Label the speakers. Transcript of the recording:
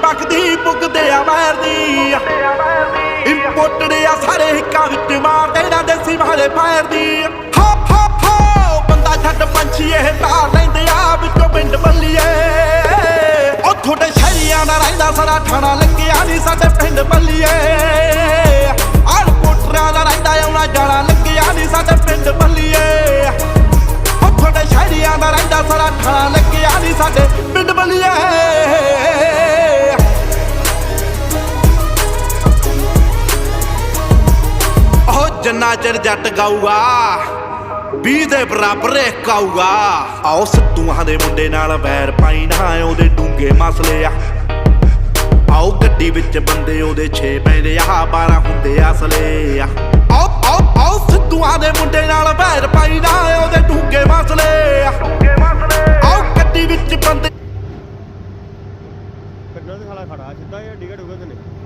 Speaker 1: ਬਖਦੀ ਪੁੱਗਦੇ ਆ ਵੈਰ ਦੀ ਇੰਪੋਰਟਡ ਆ ਸਾਰੇ ਹਿੱਕਾਂ ਵਿੱਚ ਮਾਰਦੇ ਨਾ ਦੇਸੀ ਮਾਰੇ ਫਾਇਰ ਦੀ ਹੋ ਹੋ ਹੋ ਬੰਦਾ ਛੱਡ ਪੰਛੀ ਇਹ ਤਾਰ ਲੈਂਦੇ ਆ ਵਿੱਚੋਂ ਪਿੰਡ ਬੱਲੀਏ ਉਹ ਤੁਹਾਡੇ ਸ਼ਹਿਰੀਆਂ ਦਾ ਰਹਿੰਦਾ ਸਾਰਾ ਠਾਣਾ ਲੱਗਿਆ ਨਹੀਂ ਸਾਡੇ ਪਿੰਡ ਬੱਲੀਏ ਆਲ ਕੋਟਰਾਂ ਦਾ ਰਹਿੰਦਾ ਆਉਣਾ ਜਾਣਾ ਲੱਗਿਆ ਨਹੀਂ ਸਾਡੇ ਪਿੰਡ ਬੱਲੀਏ ਉਹ ਤੁਹਾਡੇ ਸ਼ਹਿਰੀਆਂ ਦਾ ਰਹਿੰਦਾ ਸਾਰਾ ਠਾਣਾ ਲੱਗਿਆ ਨਹੀਂ ਸਾਡੇ ਪਿੰਡ ਬੱਲੀਏ ਜਿੰਨਾ ਚਿਰ ਜੱਟ ਗਾਊਗਾ 20 ਦੇ ਬਰਾਬਰ ਇੱਕ ਆਊਗਾ ਆਓ ਸਿੱਧੂਆਂ ਦੇ ਮੁੰਡੇ ਨਾਲ ਵੈਰ ਪਾਈ ਨਾ ਉਹਦੇ ਡੂੰਗੇ ਮਸਲੇ ਆ ਆਓ ਗੱਡੀ ਵਿੱਚ ਬੰਦੇ ਉਹਦੇ 6 ਪੈਂਦੇ ਆ 12 ਹੁੰਦੇ ਅਸਲੇ ਆ ਆਓ ਸਿੱਧੂਆਂ ਦੇ ਮੁੰਡੇ ਨਾਲ ਵੈਰ ਪਾਈ ਨਾ ਉਹਦੇ ਡੂੰਗੇ ਮਸਲੇ ਆ ਆਓ ਗੱਡੀ ਵਿੱਚ ਬੰਦੇ
Speaker 2: ਕੱਢਣਾ ਤੇ ਸਾਲਾ ਖੜਾ ਸਿੱਧਾ ਇਹ ਟਿਕਟ ਹੋਗਾ ਕਿ ਨਹੀਂ